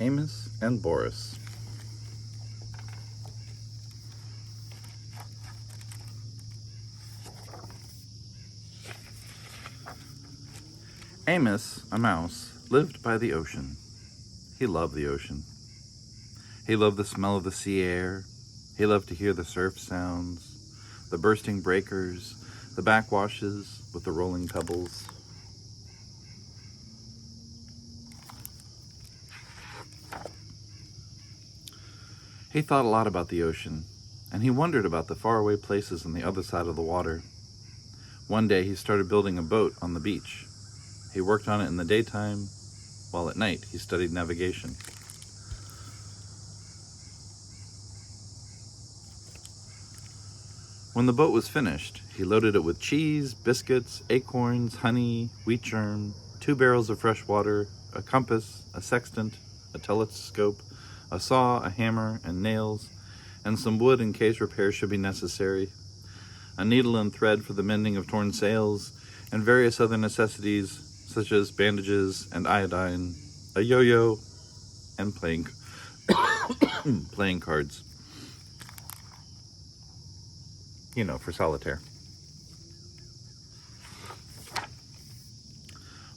Amos and Boris. Amos, a mouse, lived by the ocean. He loved the ocean. He loved the smell of the sea air. He loved to hear the surf sounds, the bursting breakers, the backwashes with the rolling pebbles. He thought a lot about the ocean, and he wondered about the faraway places on the other side of the water. One day he started building a boat on the beach. He worked on it in the daytime, while at night he studied navigation. When the boat was finished, he loaded it with cheese, biscuits, acorns, honey, wheat germ, 2 barrels of fresh water, a compass, a sextant, a telescope, a saw, a hammer, and nails, and some wood in case repairs should be necessary, a needle and thread for the mending of torn sails, and various other necessities such as bandages and iodine, a yo-yo, and playing cards. You know, for solitaire.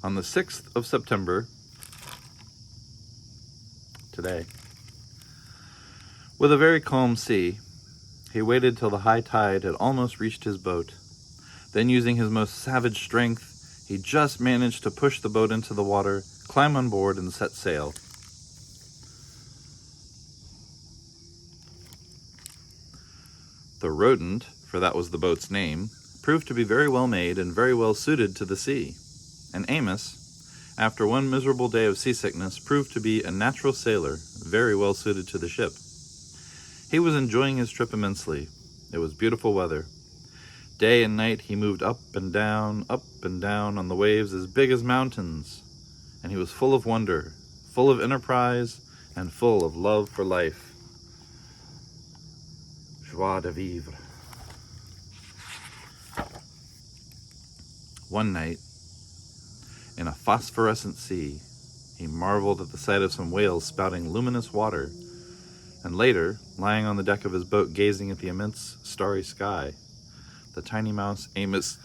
On the 6th of September, today, with a very calm sea, he waited till the high tide had almost reached his boat. Then, using his most savage strength, he just managed to push the boat into the water, climb on board, and set sail. The Rodent, for that was the boat's name, proved to be very well made and very well suited to the sea. And Amos, after one miserable day of seasickness, proved to be a natural sailor, very well suited to the ship. He was enjoying his trip immensely. It was beautiful weather. Day and night he moved up and down on the waves as big as mountains. And he was full of wonder, full of enterprise, and full of love for life. Joie de vivre. One night, in a phosphorescent sea, he marveled at the sight of some whales spouting luminous water, and later, lying on the deck of his boat gazing at the immense starry sky, the tiny mouse Amos,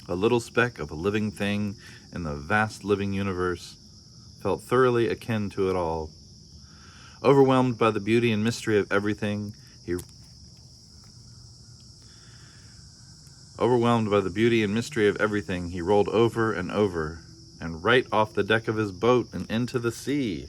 a little speck of a living thing in the vast living universe, felt thoroughly akin to it all. Overwhelmed by the beauty and mystery of everything, he rolled over and right off the deck of his boat and into the sea.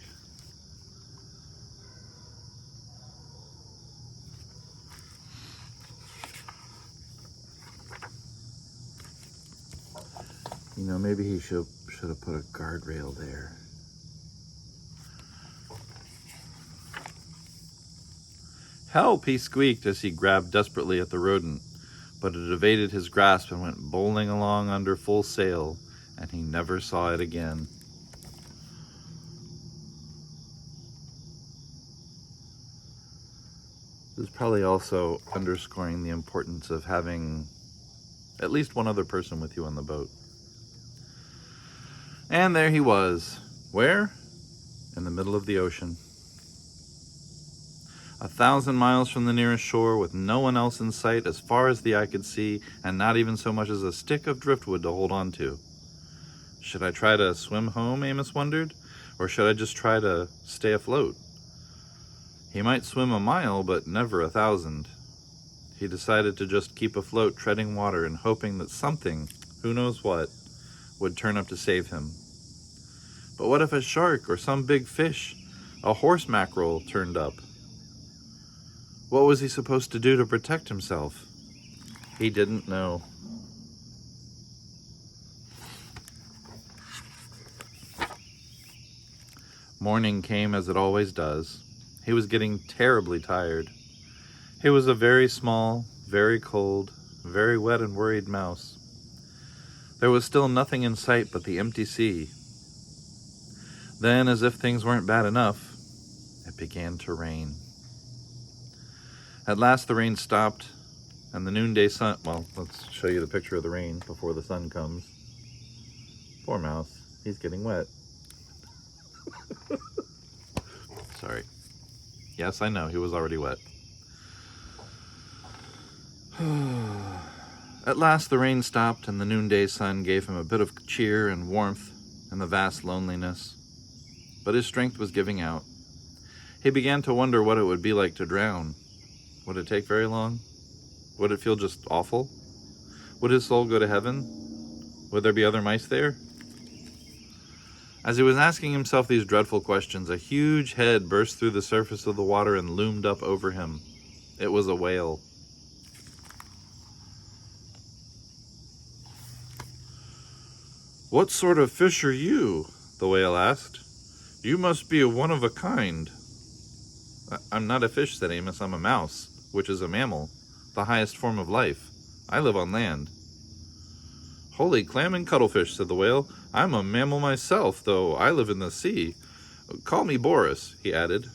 You know, maybe he should have put a guardrail there. Help, he squeaked as he grabbed desperately at the rodent, but it evaded his grasp and went bowling along under full sail, and he never saw it again. This is probably also underscoring the importance of having at least one other person with you on the boat. And there he was. Where? In the middle of the ocean. 1,000 miles from the nearest shore, with no one else in sight as far as the eye could see, and not even so much as a stick of driftwood to hold on to. Should I try to swim home, Amos wondered, or should I just try to stay afloat? He might swim a mile, but never 1,000. He decided to just keep afloat, treading water and hoping that something, who knows what, would turn up to save him. But what if a shark or some big fish, a horse mackerel, turned up? What was he supposed to do to protect himself? He didn't know. Morning came as it always does. He was getting terribly tired. He was a very small, very cold, very wet and worried mouse. There was still nothing in sight but the empty sea. Then, as if things weren't bad enough, it began to rain. At last the rain stopped, and the noonday sun... Well, let's show you the picture of the rain before the sun comes. Poor mouse, he's getting wet. Sorry. Yes, I know, he was already wet. At last the rain stopped, and the noonday sun gave him a bit of cheer and warmth in the vast loneliness. But his strength was giving out. He began to wonder what it would be like to drown. Would it take very long? Would it feel just awful? Would his soul go to heaven? Would there be other mice there? As he was asking himself these dreadful questions, a huge head burst through the surface of the water and loomed up over him. It was a whale. "What sort of fish are you?" the whale asked. "You must be one of a kind." "I'm not a fish," said Amos. "I'm a mouse, which is a mammal, the highest form of life. I live on land." "Holy clam and cuttlefish," said the whale. "I'm a mammal myself, though I live in the sea. Call me Boris," he added.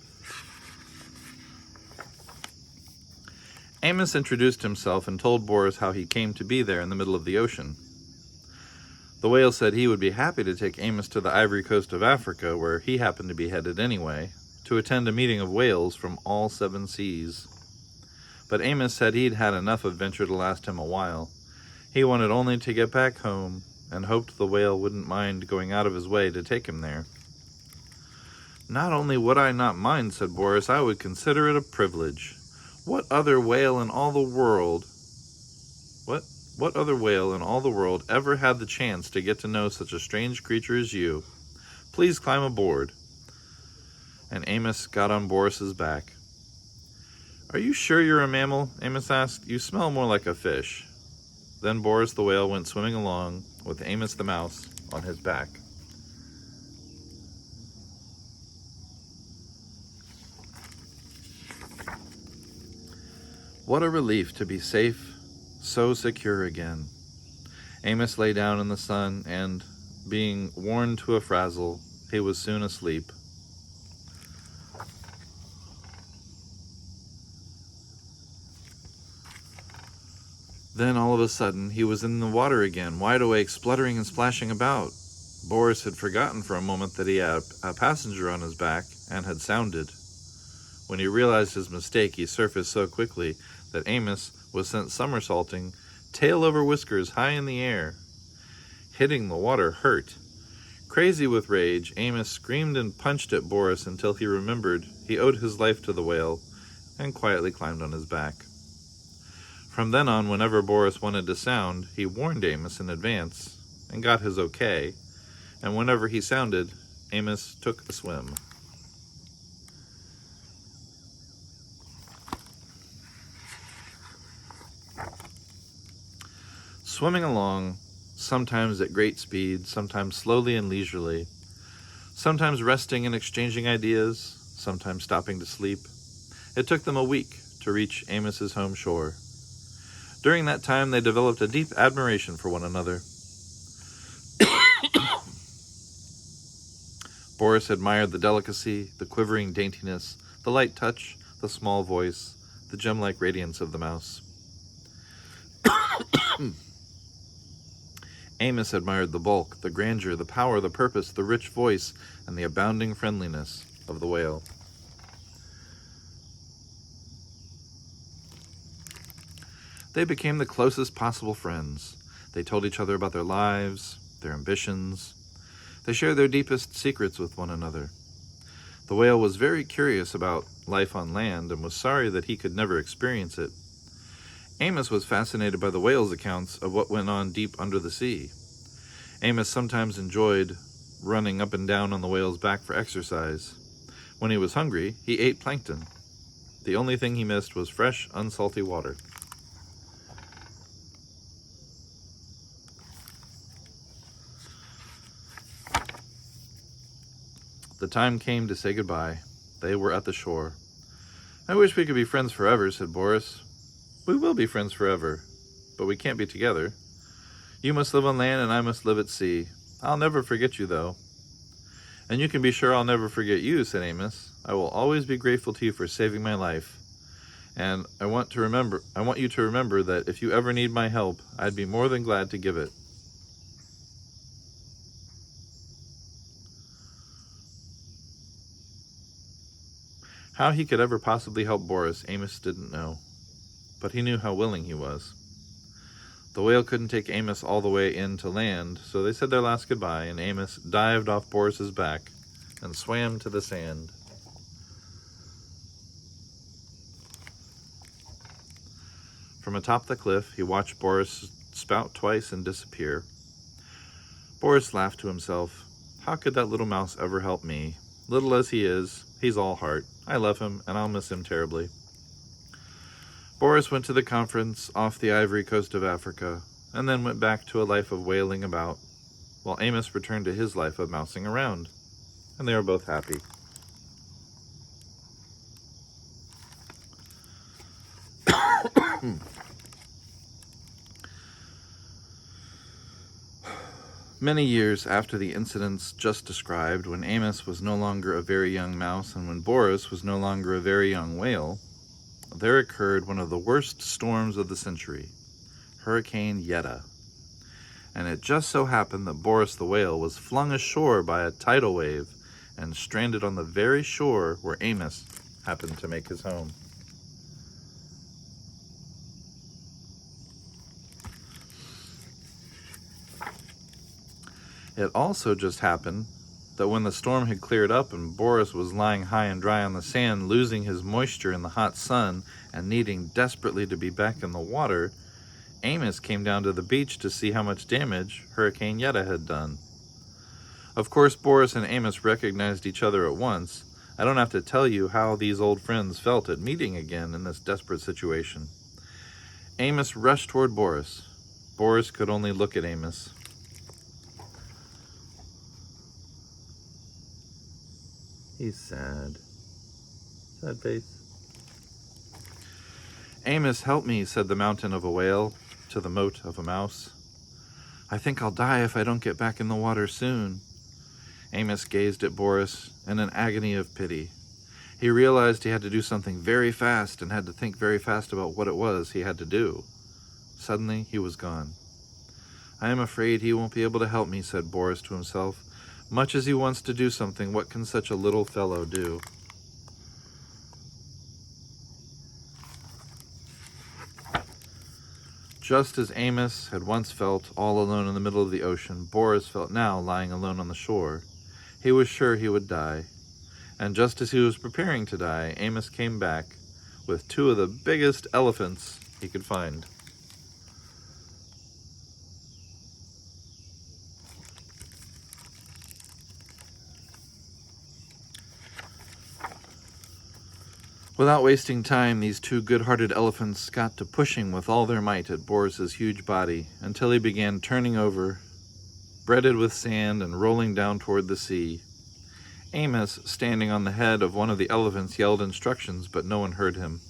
Amos introduced himself and told Boris how he came to be there in the middle of the ocean. The whale said he would be happy to take Amos to the Ivory Coast of Africa, where he happened to be headed anyway, to attend a meeting of whales from all 7 seas. But Amos said he'd had enough adventure to last him a while. He wanted only to get back home, and hoped the whale wouldn't mind going out of his way to take him there. "Not only would I not mind," said Boris, "I would consider it a privilege. What other whale in all the world ever had the chance to get to know such a strange creature as you? Please climb aboard." And Amos got on Boris's back. "Are you sure you're a mammal?" Amos asked. "You smell more like a fish." Then Boris the whale went swimming along with Amos the mouse on his back. What a relief to be safe, so secure again. Amos lay down in the sun, and, being worn to a frazzle, he was soon asleep. Then, all of a sudden, he was in the water again, wide awake, spluttering and splashing about. Boris had forgotten for a moment that he had a passenger on his back and had sounded. When he realized his mistake, he surfaced so quickly that Amos was sent somersaulting, tail over whiskers, high in the air. Hitting the water hurt. Crazy with rage, Amos screamed and punched at Boris until he remembered he owed his life to the whale, and quietly climbed on his back. From then on, whenever Boris wanted to sound, he warned Amos in advance and got his okay, and whenever he sounded, Amos took a swim. Swimming along, sometimes at great speed, sometimes slowly and leisurely, sometimes resting and exchanging ideas, sometimes stopping to sleep, it took them a week to reach Amos's home shore. During that time, they developed a deep admiration for one another. Boris admired the delicacy, the quivering daintiness, the light touch, the small voice, the gem-like radiance of the mouse. Amos admired the bulk, the grandeur, the power, the purpose, the rich voice, and the abounding friendliness of the whale. They became the closest possible friends. They told each other about their lives, their ambitions. They shared their deepest secrets with one another. The whale was very curious about life on land and was sorry that he could never experience it. Amos was fascinated by the whale's accounts of what went on deep under the sea. Amos sometimes enjoyed running up and down on the whale's back for exercise. When he was hungry, he ate plankton. The only thing he missed was fresh, unsalty water. The time came to say goodbye. They were at the shore. "I wish we could be friends forever," said Boris. "We will be friends forever, but we can't be together. You must live on land and I must live at sea. I'll never forget you, though." "And you can be sure I'll never forget you," said Amos. "I will always be grateful to you for saving my life. And I want you to remember that if you ever need my help, I'd be more than glad to give it." How he could ever possibly help Boris, Amos didn't know, but he knew how willing he was. The whale couldn't take Amos all the way in to land, so they said their last goodbye, and Amos dived off Boris's back and swam to the sand. From atop the cliff, he watched Boris spout twice and disappear. Boris laughed to himself. How could that little mouse ever help me? Little as he is, he's all heart. I love him, and I'll miss him terribly. Boris went to the conference off the Ivory Coast of Africa, and then went back to a life of wailing about, while Amos returned to his life of mousing around, and they were both happy. Many years after the incidents just described, when Amos was no longer a very young mouse and when Boris was no longer a very young whale, there occurred one of the worst storms of the century, Hurricane Yetta. And it just so happened that Boris the whale was flung ashore by a tidal wave and stranded on the very shore where Amos happened to make his home. It also just happened that when the storm had cleared up and Boris was lying high and dry on the sand, losing his moisture in the hot sun and needing desperately to be back in the water, Amos came down to the beach to see how much damage Hurricane Yetta had done. Of course, Boris and Amos recognized each other at once. I don't have to tell you how these old friends felt at meeting again in this desperate situation. Amos rushed toward Boris. Boris could only look at Amos. He's sad. Sad face. Amos, help me, said the mountain of a whale to the moat of a mouse. I think I'll die if I don't get back in the water soon. Amos gazed at Boris in an agony of pity. He realized he had to do something very fast and had to think very fast about what it was he had to do. Suddenly, he was gone. I am afraid he won't be able to help me, said Boris to himself. Much as he wants to do something, what can such a little fellow do? Just as Amos had once felt all alone in the middle of the ocean, Boris felt now lying alone on the shore. He was sure he would die. And just as he was preparing to die, Amos came back with two of the biggest elephants he could find. Without wasting time, these two good-hearted elephants got to pushing with all their might at Boris's huge body until he began turning over, breaded with sand and rolling down toward the sea. Amos, standing on the head of one of the elephants, yelled instructions, but no one heard him.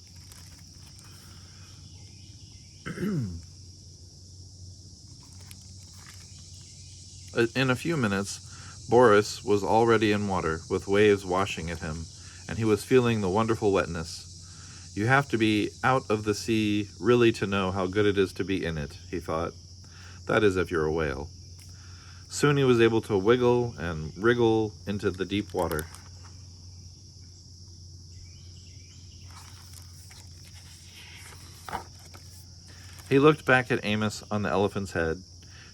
In a few minutes, Boris was already in water, with waves washing at him, and he was feeling the wonderful wetness. You have to be out of the sea really to know how good it is to be in it, he thought. That is, if you're a whale. Soon he was able to wiggle and wriggle into the deep water. He looked back at Amos on the elephant's head.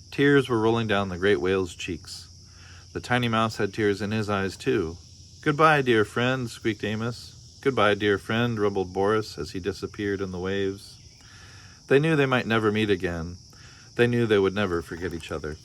Tears were rolling down the great whale's cheeks. The tiny mouse had tears in his eyes, too. Goodbye, dear friend, squeaked Amos. Goodbye, dear friend, rumbled Boris as he disappeared in the waves. They knew they might never meet again. They knew they would never forget each other.